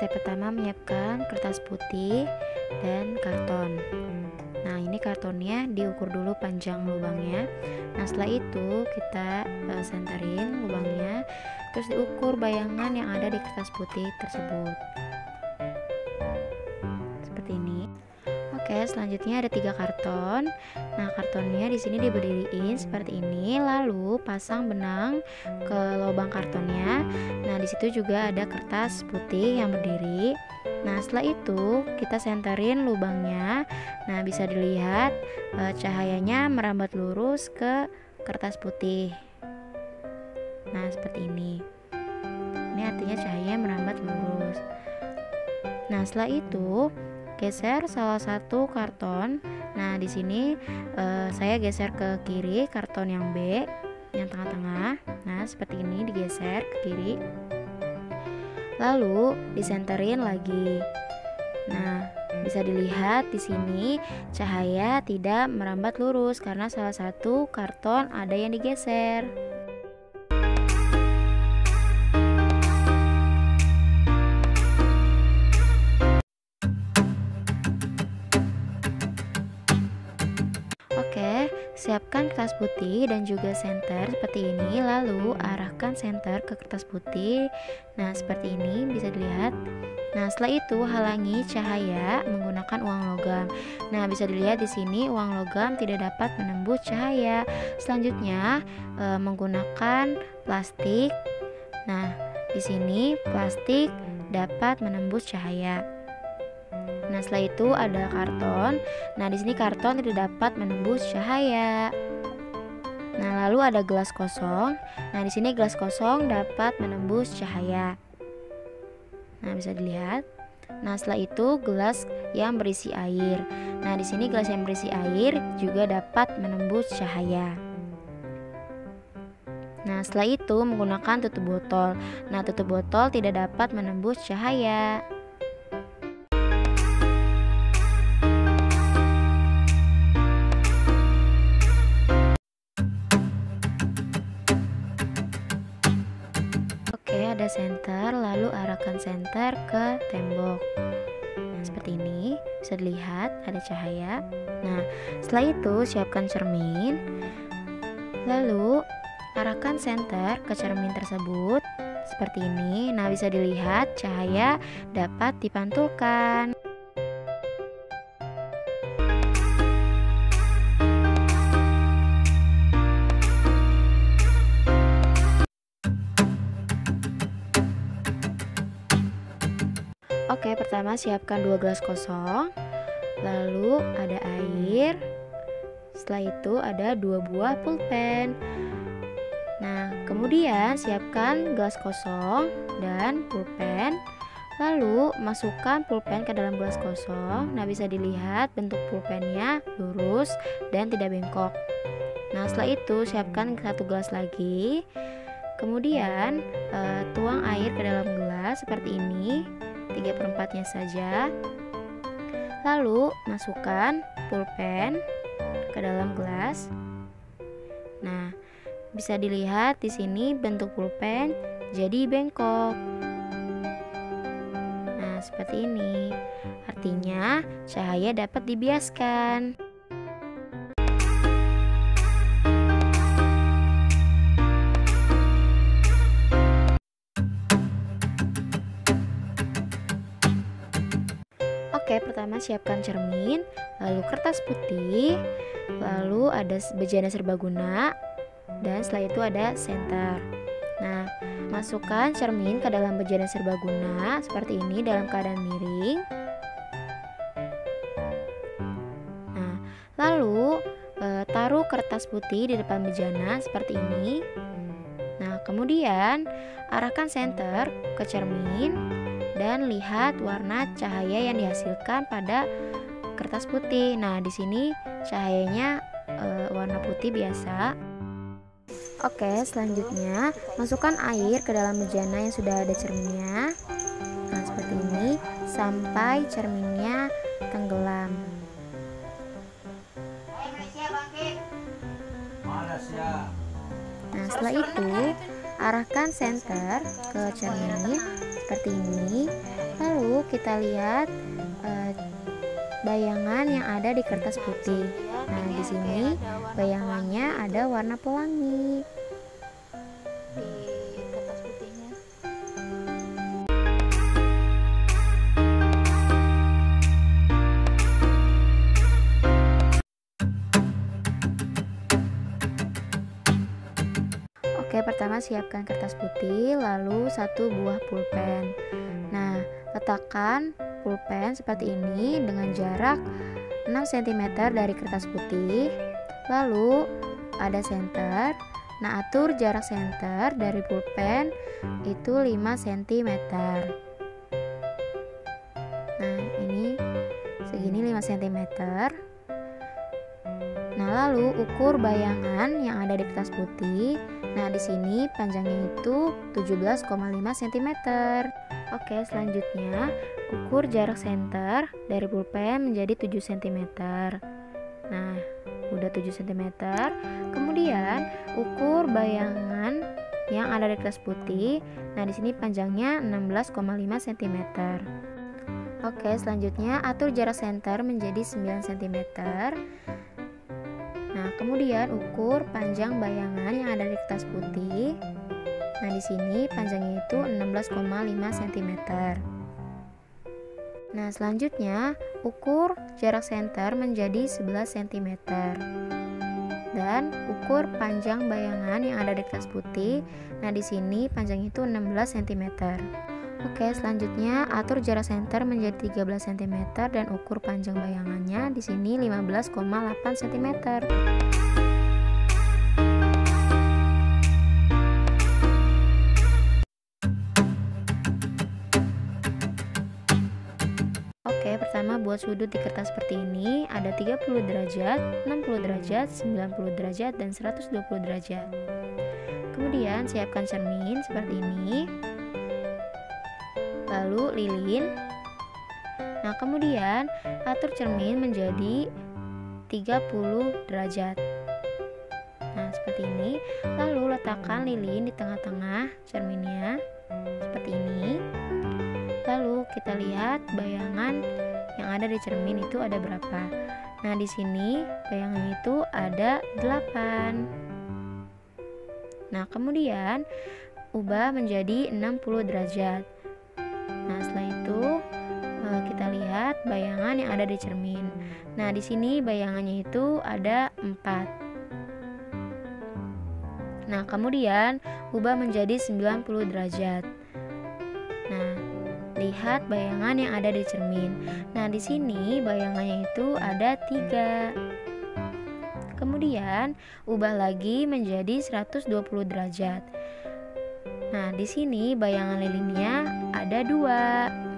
step pertama menyiapkan kertas putih dan karton. Nah, ini kartonnya diukur dulu panjang lubangnya. Nah, setelah itu kita senterin lubangnya, terus diukur bayangan yang ada di kertas putih tersebut. Seperti ini. Oke, selanjutnya ada 3 karton. Nah, kartonnya di sini diberdiriin seperti ini, lalu pasang benang ke lubang kartonnya. Nah, di situ juga ada kertas putih yang berdiri. Nah, setelah itu kita senterin lubangnya. Nah, bisa dilihat cahayanya merambat lurus ke kertas putih. Nah, seperti ini. Ini artinya cahaya merambat lurus. Nah, setelah itu geser salah satu karton. Nah, di sini saya geser ke kiri karton yang B, yang tengah-tengah. Nah, seperti ini digeser ke kiri. Lalu disenterin lagi. Nah, bisa dilihat di sini cahaya tidak merambat lurus karena salah satu karton ada yang digeser. Oke, siapkan kertas putih dan juga senter seperti ini, lalu arahkan senter ke kertas putih. Nah, seperti ini bisa dilihat. Nah, setelah itu halangi cahaya menggunakan uang logam. Nah, bisa dilihat di sini uang logam tidak dapat menembus cahaya. Selanjutnya menggunakan plastik. Nah, di sini plastik dapat menembus cahaya. Nah, setelah itu ada karton. Nah, di sini karton tidak dapat menembus cahaya. Nah, lalu ada gelas kosong. Nah, di sini gelas kosong dapat menembus cahaya. Nah, bisa dilihat. Nah, setelah itu gelas yang berisi air. Nah, di sini gelas yang berisi air juga dapat menembus cahaya. Nah, setelah itu menggunakan tutup botol. Nah, tutup botol tidak dapat menembus cahaya. Ada senter, lalu arahkan senter ke tembok. Nah, seperti ini bisa dilihat ada cahaya. Nah, setelah itu siapkan cermin, lalu arahkan senter ke cermin tersebut seperti ini. Nah, bisa dilihat cahaya dapat dipantulkan. Oke, pertama siapkan 2 gelas kosong, lalu ada air. Setelah itu ada 2 buah pulpen. Nah, kemudian siapkan gelas kosong dan pulpen. Lalu masukkan pulpen ke dalam gelas kosong. Nah, bisa dilihat bentuk pulpennya lurus dan tidak bengkok. Nah, setelah itu siapkan 1 gelas lagi. Kemudian tuang air ke dalam gelas seperti ini. 3/4-nya saja. Lalu masukkan pulpen ke dalam gelas. Nah, bisa dilihat di sini bentuk pulpen jadi bengkok. Nah, seperti ini. Artinya cahaya dapat dibiaskan. Oke, pertama siapkan cermin, lalu kertas putih, lalu ada bejana serbaguna, dan setelah itu ada senter. Nah, masukkan cermin ke dalam bejana serbaguna seperti ini dalam keadaan miring. Nah, lalu taruh kertas putih di depan bejana seperti ini. Nah, kemudian arahkan senter ke cermin dan lihat warna cahaya yang dihasilkan pada kertas putih. Nah, di sini cahayanya warna putih biasa. Oke, selanjutnya masukkan air ke dalam bejana yang sudah ada cerminnya. Nah, seperti ini sampai cerminnya tenggelam. Nah, setelah itu arahkan senter ke cermin seperti ini. Lalu kita lihat bayangan yang ada di kertas putih. Nah, di sini bayangannya ada warna pelangi di kertas putihnya. Oke, pertama siapkan kertas putih, lalu 1 buah pulpen. Nah, letakkan pulpen seperti ini dengan jarak 6 cm dari kertas putih. Lalu ada senter. Nah, atur jarak senter dari pulpen itu 5 cm. Nah, ini segini 5 cm. Nah, lalu ukur bayangan yang ada di kertas putih. Nah, di sini panjangnya itu 17,5 cm. Oke, selanjutnya ukur jarak senter dari pulpen menjadi 7 cm. Nah, udah 7 cm. Kemudian ukur bayangan yang ada di kertas putih. Nah, di sini panjangnya 16,5 cm. Oke, selanjutnya atur jarak senter menjadi 9 cm. Nah, kemudian ukur panjang bayangan yang ada di kertas putih. Nah, di sini panjangnya itu 16,5 cm. Nah, selanjutnya ukur jarak senter menjadi 11 cm. Dan ukur panjang bayangan yang ada di kertas putih. Nah, di sini panjangnya itu 16 cm. Oke, selanjutnya atur jarak senter menjadi 13 cm dan ukur panjang bayangannya di sini 15,8 cm. Oke, pertama buat sudut di kertas seperti ini, ada 30 derajat, 60 derajat, 90 derajat, dan 120 derajat. Kemudian siapkan cermin seperti ini. Lalu lilin. Nah, kemudian atur cermin menjadi 30 derajat. Nah, seperti ini. Lalu letakkan lilin di tengah-tengah cerminnya seperti ini. Lalu kita lihat bayangan yang ada di cermin itu ada berapa. Nah, di sini bayangannya itu ada 8. Nah, kemudian ubah menjadi 60 derajat. Nah, setelah itu kita lihat bayangan yang ada di cermin. Nah, di sini bayangannya itu ada 4. Nah, kemudian ubah menjadi 90 derajat. Nah, lihat bayangan yang ada di cermin. Nah, di sini bayangannya itu ada 3. Kemudian ubah lagi menjadi 120 derajat. Nah, di sini bayangan lilinnya ada 2.